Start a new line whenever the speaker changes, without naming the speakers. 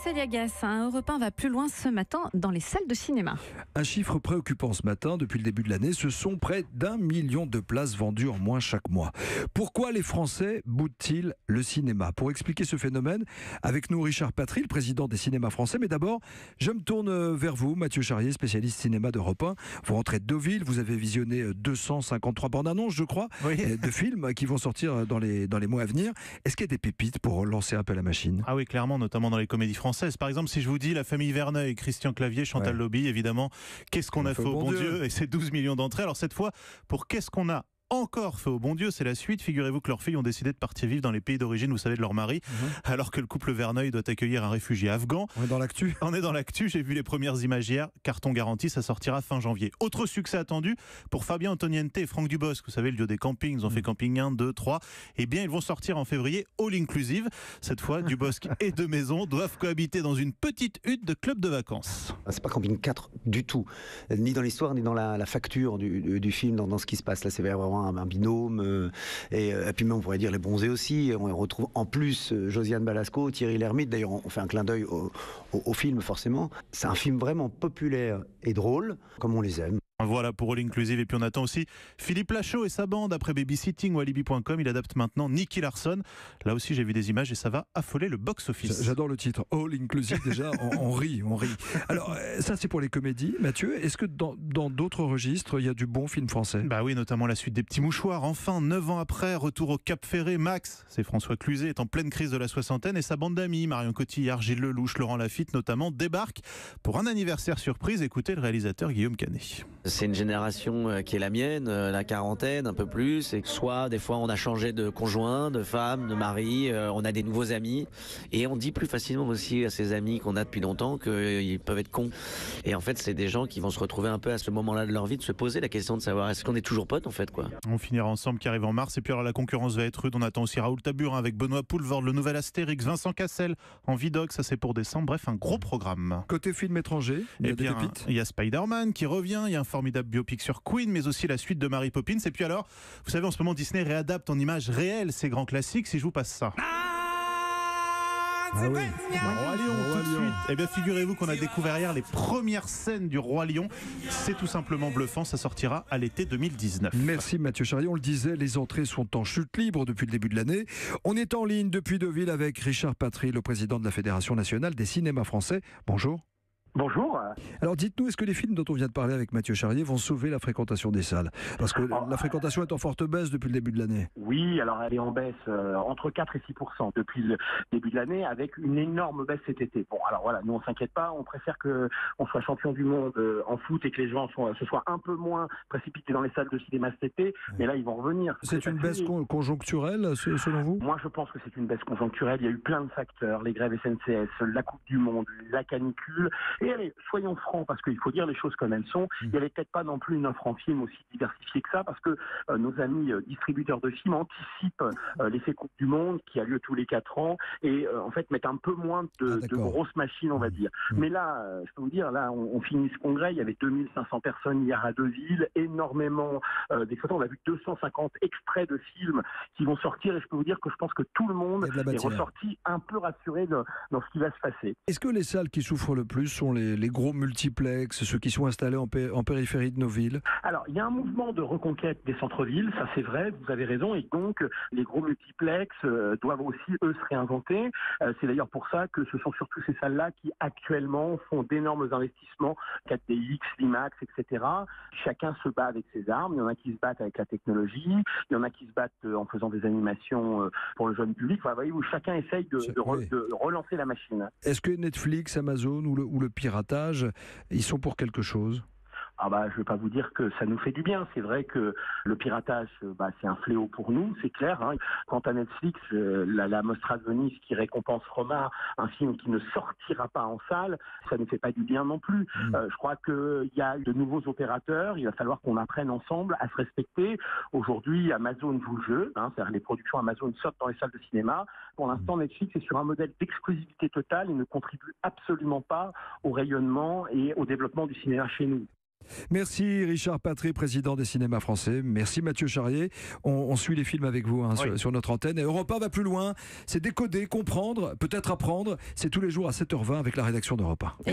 Célia Gassin, Europe 1 va plus loin ce matin dans les salles de cinéma.
Un chiffre préoccupant ce matin, depuis le début de l'année, ce sont près d'1 million de places vendues en moins chaque mois. Pourquoi les Français boudent-ils le cinéma? Pour expliquer ce phénomène, avec nous Richard Patry, le président des cinémas français. Mais d'abord, je me tourne vers vous, Mathieu Charrier, spécialiste cinéma d'Europe 1. Vous rentrez de Deauville, vous avez visionné 253 bandes annonces, je crois, de films qui vont sortir dans les mois à venir. Est-ce qu'il y a des pépites pour lancer un peu la machine?
Ah oui, clairement, notamment dans les comédies françaises. Par exemple, si je vous dis La Famille Verneuil, Christian Clavier, Chantal Lobby, évidemment, Qu'est-ce qu'on a fait au bon Dieu et ses 12 millions d'entrées. Alors cette fois, pour Qu'est-ce qu'on a encore fait au bon Dieu, c'est la suite. Figurez-vous que leurs filles ont décidé de partir vivre dans les pays d'origine, vous savez, de leur mari, alors que le couple Verneuil doit accueillir un réfugié afghan.
On est dans l'actu.
On est dans l'actu, j'ai vu les premières images hier. Carton garanti, ça sortira fin janvier. Autre succès attendu pour Fabien Antoniente et Franck Dubosc. Vous savez, le duo des campings, ils ont fait Camping 1, 2, 3. Eh bien, ils vont sortir en février, all inclusive. Cette fois, Dubosc et De Maison doivent cohabiter dans une petite hutte de club de vacances.
C'est pas Camping 4 du tout, ni dans l'histoire, ni dans la facture du film, dans ce qui se passe. Là, c'est vraiment un binôme. Et puis même, on pourrait dire les bronzés aussi. On retrouve en plus Josiane Balasco, Thierry Lhermitte. D'ailleurs, on fait un clin d'œil au film, forcément. C'est un film vraiment populaire et drôle, comme on les aime.
Voilà pour All Inclusive. Et puis on attend aussi Philippe Lachaud et sa bande. Après Babysitting ou Alibi.com, il adapte maintenant Nicky Larson. Là aussi, j'ai vu des images et ça va affoler le box-office.
J'adore le titre, All Inclusive. Déjà, on rit. Alors, ça, c'est pour les comédies. Mathieu, est-ce que dans d'autres registres, il y a du bon film français?
Bah oui, notamment la suite des Petits Mouchoirs. Enfin, 9 ans après, retour au Cap Ferré. Max, c'est François Cluzet, est en pleine crise de la soixantaine et sa bande d'amis, Marion Cotillard, Gilles Lelouch, Laurent Lafitte notamment, débarquent pour un anniversaire surprise. Écoutez le réalisateur Guillaume Canet.
C'est une génération qui est la mienne, la quarantaine, un peu plus. Et soit des fois on a changé de conjoint, de femme, de mari, on a des nouveaux amis. Et on dit plus facilement aussi à ces amis qu'on a depuis longtemps qu'ils peuvent être cons. Et en fait, c'est des gens qui vont se retrouver un peu à ce moment-là de leur vie, de se poser la question de savoir est-ce qu'on est toujours potes en fait, quoi.
On finira ensemble qui arrive en mars. Et puis alors la concurrence va être rude. On attend aussi Raoul Taburin avec Benoît Poulvorde, le nouvel Astérix, Vincent Cassel en Vidoc, ça c'est pour décembre. Bref, un gros programme.
Côté film étranger, il y a des pépites.
Il y a Spider-Man qui revient, il y a un formidable biopic sur Queen, mais aussi la suite de Mary Poppins. Et puis alors, vous savez, en ce moment, Disney réadapte en images réelles ces grands classiques. Si je vous passe ça.
Ah oui.
Roi Lion, tout de suite. Eh bien, figurez-vous qu'on a découvert hier les premières scènes du Roi Lion. C'est tout simplement bluffant. Ça sortira à l'été 2019.
Merci Mathieu Charrier. On le disait, les entrées sont en chute libre depuis le début de l'année. On est en ligne depuis Deauville avec Richard Patry, le président de la Fédération nationale des cinémas français. Bonjour.
Bonjour.
Alors dites-nous, est-ce que les films dont on vient de parler avec Mathieu Charrier vont sauver la fréquentation des salles? Parce que la fréquentation est en forte baisse depuis le début de l'année.
Oui, alors elle est en baisse entre 4 et 6% depuis le début de l'année, avec une énorme baisse cet été. Bon, alors voilà, nous on s'inquiète pas, on préfère qu'on soit champion du monde en foot et que les gens se soient un peu moins précipités dans les salles de cinéma cet été, mais là ils vont revenir.
C'est une baisse conjoncturelle selon vous?
Moi je pense que c'est une baisse conjoncturelle, il y a eu plein de facteurs, les grèves SNCF, la Coupe du Monde, la canicule. Et allez, soyons francs, parce qu'il faut dire les choses comme elles sont. Il n'y avait peut-être pas non plus une offre en film aussi diversifiée que ça, parce que nos amis distributeurs de films anticipent l'effet Coupe du Monde, qui a lieu tous les 4 ans, et en fait mettent un peu moins de grosses machines, on va dire. Mais là, je peux vous dire, là, on finit ce congrès, il y avait 2500 personnes hier à Deauville, énormément d'exploitants. On a vu 250 extraits de films qui vont sortir, et je peux vous dire que je pense que tout le monde est ressorti un peu rassuré dans ce qui va se passer.
Est-ce que les salles qui souffrent le plus sont les gros multiplex, ceux qui sont installés en périphérie de nos villes?
Alors, il y a un mouvement de reconquête des centres-villes, ça c'est vrai, vous avez raison, et donc les gros multiplex doivent aussi, eux, se réinventer. C'est d'ailleurs pour ça que ce sont surtout ces salles-là qui, actuellement, font d'énormes investissements, 4DX, IMAX, etc. Chacun se bat avec ses armes, il y en a qui se battent avec la technologie, il y en a qui se battent en faisant des animations pour le jeune public. Enfin, vous voyez, où chacun essaye de relancer la machine.
Est-ce que Netflix, Amazon ou le piratage, ils sont pour quelque chose?
Ah bah, je vais pas vous dire que ça nous fait du bien. C'est vrai que le piratage, c'est un fléau pour nous, c'est clair. Quant à Netflix, la Mostra de Venise qui récompense Roma, un film qui ne sortira pas en salle, ça ne fait pas du bien non plus. Je crois qu'il y a de nouveaux opérateurs. Il va falloir qu'on apprenne ensemble à se respecter. Aujourd'hui, Amazon joue le jeu. C'est-à-dire les productions Amazon sortent dans les salles de cinéma. Pour l'instant, Netflix est sur un modèle d'exclusivité totale et ne contribue absolument pas au rayonnement et au développement du cinéma chez nous.
Merci Richard Patré, président des cinémas français. Merci Mathieu Charrier. On suit les films avec vous sur notre antenne. Et Europe 1 va plus loin. C'est décoder, comprendre, peut-être apprendre. C'est tous les jours à 7h20 avec la rédaction d'Europe 1.